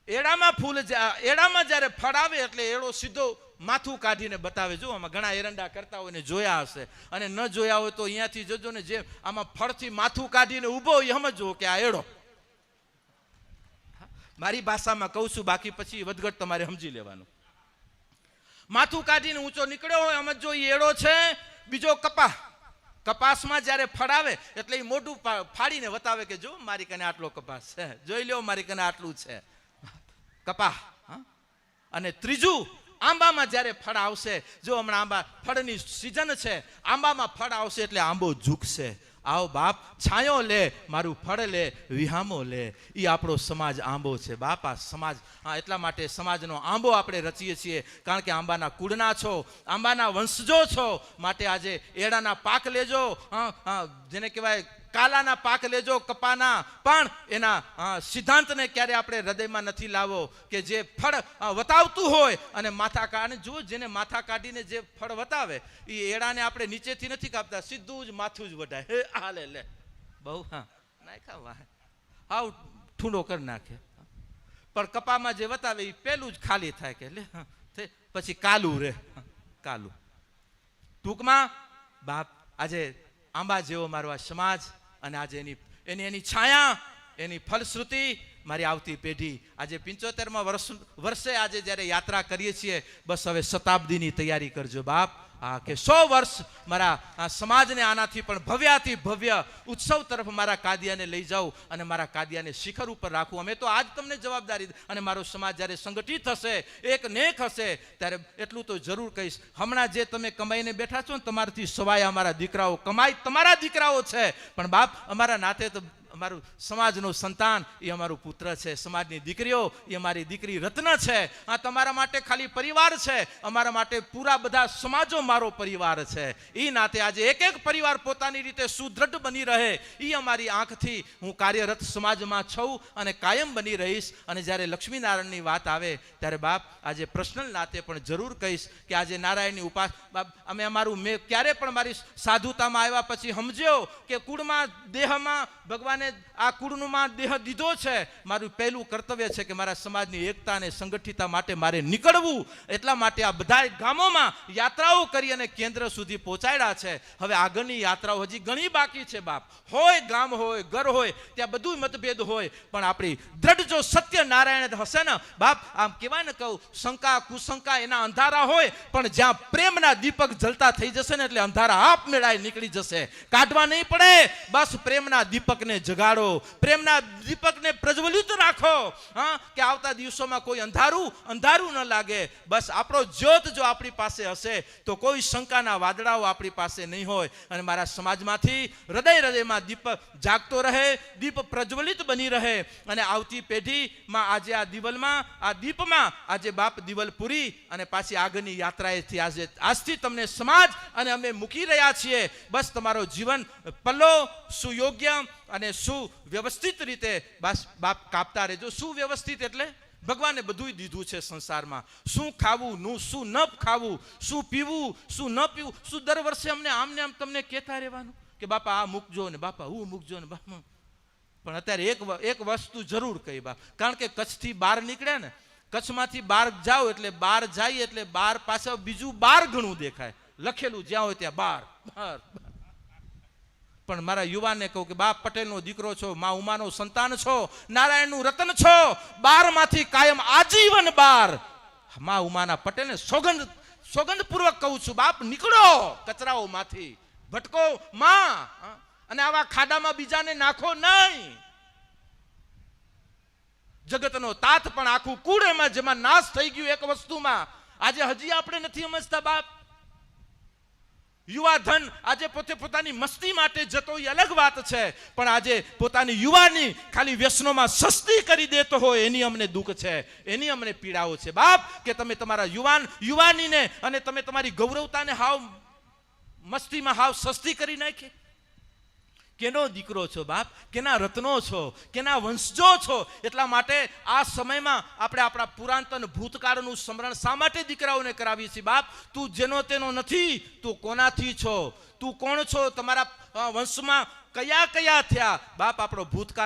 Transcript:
એડામાં એડામાં જ્યારે ફળ આવે એટલે એડો સીધો માથું કાઢીને બતાવે. જો આમાં ઘણા એરંડા કરતા હોય ને જોયા હશે, અને ન જોયા હોય તો અહીંયાથી જોજો ને, જે આમાં ફળથી માથું કાઢીને ઊભો હોય સમજો કે આ એડો. મારી ભાષામાં કહું છું, બાકી પછી વધઘટ તમારે સમજી લેવાનું. માથું કાઢીને ઊંચો નીકળ્યો હોય સમજો એ એડો છે. બીજો કપાસમાં જ્યારે ફળ આવે એટલે એ મોઢું ફાડીને બતાવે કે જો મારી કને આટલો કપાસ છે, જોઈ લો મારી કને આટલું છે કપા. અને ત્રીજું, આંબામાં જ્યારે ફળ આવશે, જો હમણાં આંબા ફળની સિઝન છે, આંબામાં ફળ આવશે એટલે આંબો ઝૂકશે. આવો બાપ, છાંયો લે મારું ફળ લે, વિહામો લે. એ આપણો સમાજ આંબો છે બાપ. આ સમાજ, એટલા માટે સમાજનો આંબો આપણે રચીએ છીએ, કારણ કે આંબાના કુળના છો, આંબાના વંશજો છો. માટે આજે એડાના પાક લેજો, જેને કહેવાય કાલાના પાક લેજો, કપાના, પણ એના સિદ્ધાંતને ક્યારે આપણે હૃદયમાં નથી લાવો કે જે ફળ વતાવતું હોય અને માથા કાઢીને, જો જેને માથા કાઢીને જે ફળ વતાવે એ એડાને આપણે નીચેથી નથી કાપતા, સીધું જ માથું જ વઢાય. હાલે લે બહુ નાખા હાવ ઠૂંડો કરી નાખે. પણ કપામાં જે વતાવે એ પેલું જ ખાલી થાય કે લે, પછી કાલું રે કાલું. ટૂંકમાં બાપ, આજે આંબા જેવો મારો આ સમાજ, અને આજે એની છાયા, એની ફલશ્રુતિ મારી આવતી પેઢી. આજે 75માં વર્ષે આજે જ્યારે યાત્રા કરીએ છીએ, બસ હવે શતાબ્દીની તૈયારી કરજો બાપ. કે 100 વર્ષ મારા સમાજને આનાથી પણ ભવ્યાથી ભવ્ય ઉત્સવ તરફ મારા કાદિયાને લઈ જાઉં અને મારા કાદિયાને શિખર ઉપર રાખવું. અમે તો આજ તમને જવાબદારી, અને મારો સમાજ જ્યારે સંગઠિત હશે, એક નેક હશે, ત્યારે એટલું તો જરૂર કહીશ, હમણાં જે તમે કમાઈને બેઠા છો ને, તમારાથી સવાય અમારા દીકરાઓ કમાઈ, તમારા દીકરાઓ છે, પણ બાપ અમારા નાતે તો અમારું સમાજનું સંતાન એ અમારું પુત્ર છે, સમાજની દીકરીઓ એ અમારી દીકરી રત્ન છે. આ તમારા માટે ખાલી પરિવાર છે, અમારા માટે પૂરા બધા સમાજો મારો પરિવાર છે. એ નાતે આજે એક પરિવાર પોતાની રીતે સુદૃઢ બની રહે, એ અમારી આંખથી હું કાર્યરત સમાજમાં છું અને કાયમ બની રહીશ. અને જ્યારે લક્ષ્મીનારાયણની વાત આવે ત્યારે બાપ, આજે પર્સનલ નાતે પણ જરૂર કહીશ કે આજે નારાયણની ઉપાસ, બાપ અમે અમારું, મેં ક્યારે પણ મારી સાધુતામાં આવ્યા પછી સમજ્યો કે કુળમાં, દેહમાં ભગવાને આ કુળમાં દેહ દીધો છે. મારું પહેલું કર્તવ્ય છે કે મારા સમાજની એકતા અને સંગઠિતતા માટે મારે નીકળવું. એટલા માટે આ બધા ગામોમાં યાત્રાઓ કરી અને કેન્દ્ર સુધી પહોંચાડ્યા છે. હવે આગળની યાત્રાઓ હજી ઘણી બાકી છે બાપ. હોય ગામ હોય, ઘર હોય, ત્યાં બધું મતભેદ હોય, પણ આપણી દ્રઢ જો સત્ય નારાયણ હશે ને બાપ, આમ કહેવાય ને, કહું શંકા કુશંકા એના અંધારા હોય, પણ જ્યાં પ્રેમના દીપક જલતા થઈ જશે ને એટલે અંધારા આપમેળે નીકળી જશે. કાઢવા નહીં પડે, બસ પ્રેમના દીપકને જગાડો, પ્રેમના દીપકને પ્રજ્વલિત રાખો. કે આવતા દિવસોમાં કોઈ અંધારું ન લાગે. બસ આપણો જ્યોત જો આપણી પાસે હશે તો કોઈ શંકાના વાદળાઓ આપણી પાસે નહીં હોય. અને મારા સમાજમાંથી હૃદયમાં દીપ જાગતો રહે, દીપ પ્રજ્વલિત બની રહે. અને આવતી પેઢીમાં આજે આ દિવલમાં, આ દીપમાં આજે બાપ દિવલ પૂરી અને પાછી આગળની યાત્રાએથી આજથી તમને સમાજ અને અમે મૂકી રહ્યા છીએ. બસ તમારો જીવન પલ્લો સુયોગ્ય અને સુવ્યવસ્થિત રીતે બસ બાપ કાપતા રહેજો. સુવ્યવસ્થિત એટલે ભગવાને બધું દીધું છે સંસારમાં. શું ખાવું, શું ન ખાવું, શું પીવું, શું ન પીવું, શું દર વર્ષે અમને આમને આમ તમને કહેતા રહેવાનું કે બાપા આ મૂકજો ને બાપા હું મૂકજો ને બાપા. પણ અત્યારે એક વસ્તુ જરૂર કહી બાપ, કારણ કે કચ્છથી બહાર નીકળ્યા ને, કચ્છમાંથી બહાર જાઓ એટલે બહાર જાય એટલે બહાર પાછળ બીજું બહાર ઘણું દેખાય, લખેલું જ્યાં હોય ત્યાં બહાર. પણ મારા યુવાનને કહું કે બાપ પટેલનો દીકરો છો, મા ઉમાનો સંતાન છો, નારાયણનું રતન છો, બારમાંથી કાયમ આજીવન બાર. મા ઉમાના પટેલને સોગંદપૂર્વક કહું છું બાપ, નીકળો કચરાઓમાંથી, ભટકો માં, અને આવા ખાડામાં બીજાને નાખો નહીં. જગતનો તાત પણ આખું કુળ એમાં, જેમાં નાશ થઈ ગયું એક વસ્તુમાં. આજે હજી આપણે નથી સમજતા બાપ. યુવા ધન આજે પોતાની મસ્તી માટે જતો એ અલગ વાત છે, પણ આજે પોતાની યુવાની ખાલી વ્યસનોમાં સસ્તી કરી દેતો હોય એની અમને દુઃખ છે, એની અમને પીડાઓ છે બાપ. કે તમે તમારા યુવાનીને અને તમે તમારી ગૌરવતાને હાવ મસ્તીમાં હાવ સસ્તી કરી નાખી. કેનો દીકરો છો બાપ, કેના રત્નો છો, કેના વંશજો છો. એટલા માટે આ સમયમાં આપણે આપણા પુરાતન ભૂતકાળનું સ્મરણ શા માટે દીકરાઓને કરાવીએ છીએ બાપ? તું જેનો તેનો નથી, તું કોનાથી છો, તું કોણ છો, તમારા વંશમાં કયા થયા બાપ. આપણો ભૂતકાળ